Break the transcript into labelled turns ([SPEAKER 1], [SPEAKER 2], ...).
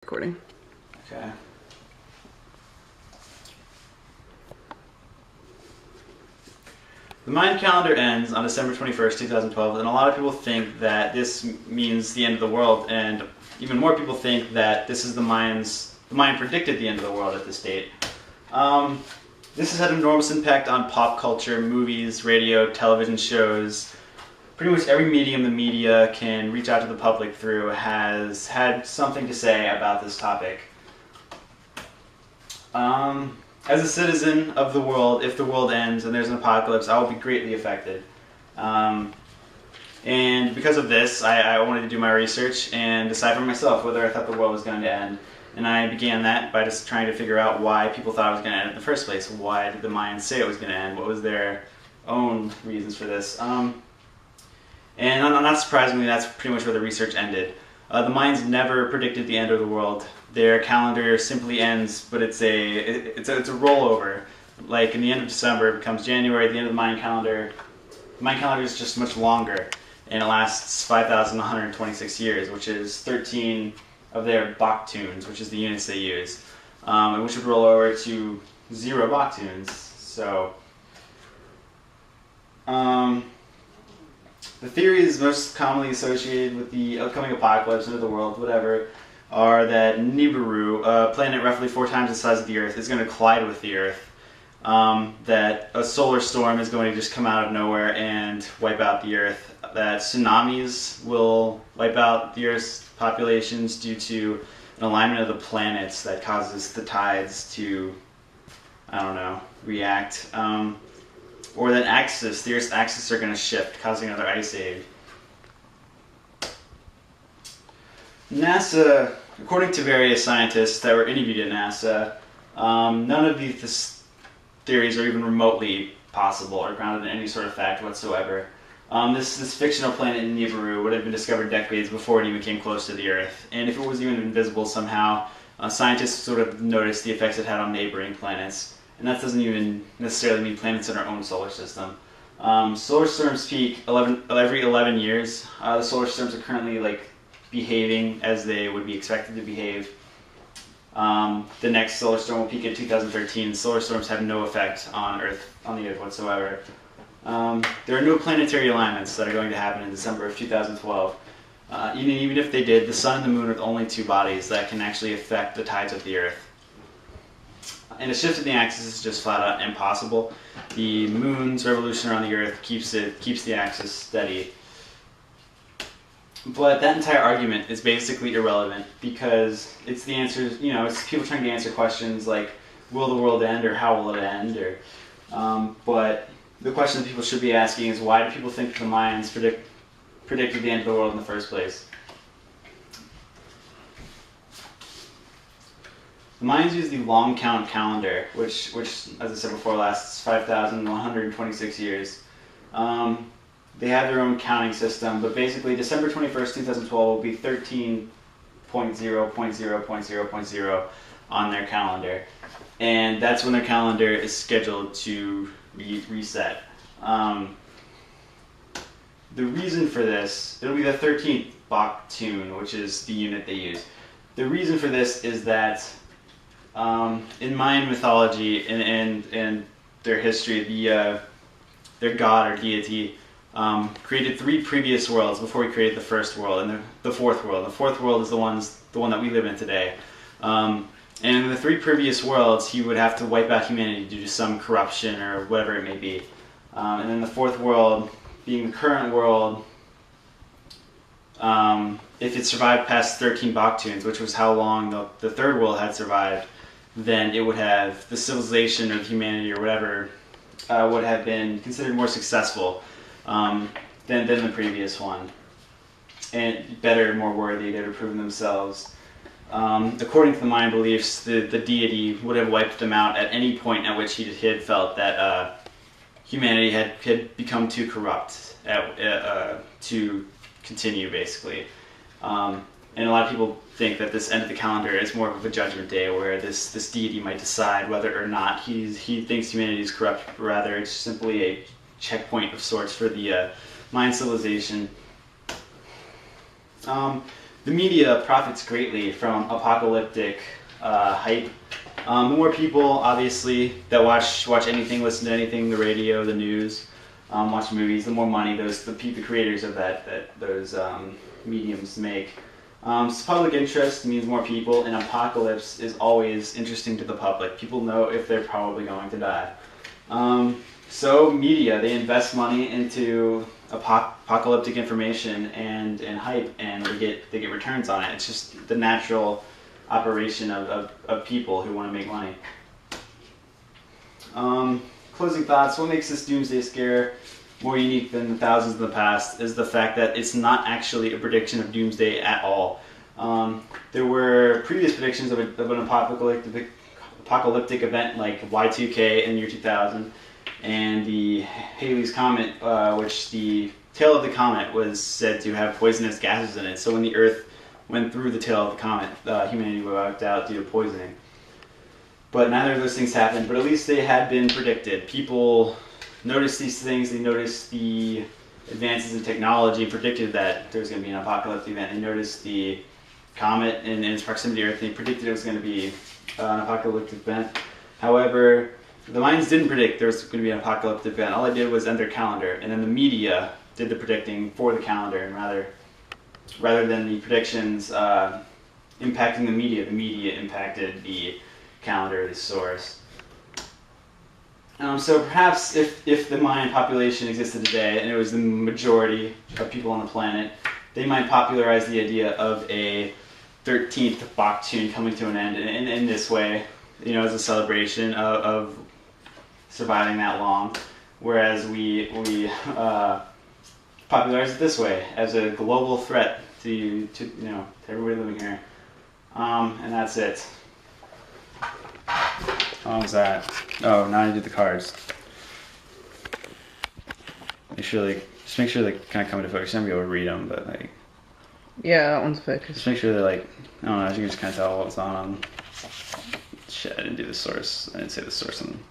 [SPEAKER 1] Recording.
[SPEAKER 2] Okay. The Mayan calendar ends on December 21st, 2012, and a lot of people think that this means the end of the world, and even more people think that this is the Mayan predicted the end of the world at this date. This has had an enormous impact on pop culture, movies, radio, television shows. Pretty much every medium the media can reach out to the public through has had something to say about this topic. As a citizen of the world, if the world ends and there's an apocalypse, I will be greatly affected. And because of this, I wanted to do my research and decide for myself whether I thought the world was going to end. And I began that by just trying to figure out why people thought it was going to end in the first place. Why did the Mayans say it was going to end? What was their own reasons for this? And not surprisingly, that's pretty much where the research ended. The Mayans never predicted the end of the world. Their calendar simply ends, but it's a rollover. Like in the end of December, it becomes January. At the end of the Mayan calendar is just much longer, and it lasts 5,126 years, which is 13 of their baktuns, which is the units they use, and which would roll over to 0 baktuns. So, the theories most commonly associated with the upcoming apocalypse, end of the world, whatever, are that Nibiru, a planet roughly 4 times the size of the Earth, is going to collide with the Earth. That a solar storm is going to just come out of nowhere and wipe out the Earth. That tsunamis will wipe out the Earth's populations due to an alignment of the planets that causes the tides to, react. Or that the Earth's axis are going to shift, causing another ice age. NASA, according to various scientists that were interviewed at NASA, none of these theories are even remotely possible or grounded in any sort of fact whatsoever. This fictional planet in Nibiru would have been discovered decades before it even came close to the Earth, and if it was even invisible somehow, scientists would have noticed the effects it had on neighboring planets. And that doesn't even necessarily mean planets in our own solar system. Solar storms peak every 11 years. The solar storms are currently behaving as they would be expected to behave. The next solar storm will peak in 2013. Solar storms have no effect on the Earth whatsoever. There are no planetary alignments that are going to happen in December of 2012. Even if they did, the sun and the moon are the only 2 bodies that can actually affect the tides of the Earth. And a shift in the axis is just flat out impossible. The moon's revolution around the Earth keeps the axis steady. But that entire argument is basically irrelevant because it's the answers. It's people trying to answer questions like, "Will the world end?" or "How will it end?" But the question that people should be asking is, why do people think the Mayans predicted the end of the world in the first place? The Mayans use the long count calendar, which, as I said before, lasts 5,126 years. They have their own counting system, but basically December 21st, 2012 will be 13.0.0.0.0.0 on their calendar. And that's when their calendar is scheduled to reset. The reason for this, it'll be the 13th baktun, which is the unit they use. The reason for this is that in Mayan mythology and their history, their god or deity created 3 previous worlds before he created the first world and the fourth world. The fourth world is the one that we live in today. And in the 3 previous worlds, he would have to wipe out humanity due to some corruption or whatever it may be. And then the fourth world, being the current world, if it survived past 13 baktuns, which was how long the third world had survived, then it would have, the civilization of humanity or whatever would have been considered more successful than the previous one. And better, more worthy, they would have proven themselves. According to the Mayan beliefs, the deity would have wiped them out at any point at which he had felt that humanity had become too corrupt to continue, basically. And a lot of people think that this end of the calendar is more of a judgment day where this deity might decide whether or not he thinks humanity is corrupt, but rather it's simply a checkpoint of sorts for the Mayan civilization. the media profits greatly from apocalyptic hype. The more people, obviously, that watch anything, listen to anything, the radio, the news, watch movies, the more money the creators of those mediums make. So public interest means more people, and apocalypse is always interesting to the public. People know if they're probably going to die. So media, they invest money into apocalyptic information and hype, and they get returns on it. It's just the natural operation of people who want to make money. Closing thoughts, what makes this doomsday scare more unique than the thousands in the past is the fact that it's not actually a prediction of doomsday at all. There were previous predictions of an apocalyptic event like Y2K in the year 2000, and the Halley's Comet, which the tail of the comet was said to have poisonous gases in it. So when the Earth went through the tail of the comet, humanity was wiped out due to poisoning. But neither of those things happened, but at least they had been predicted. People noticed these things, they noticed the advances in technology, predicted that there was going to be an apocalyptic event. They noticed the comet and its proximity to Earth, and they predicted it was going to be an apocalyptic event. However, the Mayans didn't predict there was going to be an apocalyptic event. All they did was end their calendar, and then the media did the predicting for the calendar, and rather than the predictions impacting the media impacted the calendar, the source. So perhaps if the Mayan population existed today, and it was the majority of people on the planet, they might popularize the idea of a 13th Baktun coming to an end in this way, as a celebration of surviving that long, whereas we popularize it this way as a global threat to everybody living here. And that's it. How long was that? Oh, now I do the cards. Make sure they kind of come into focus. I'm gonna be able to read them, but like.
[SPEAKER 1] Yeah, that one's focused.
[SPEAKER 2] Just make sure they're like, I don't know, you can just kind of tell what's on them. Shit, I didn't do the source. I didn't say the source on them.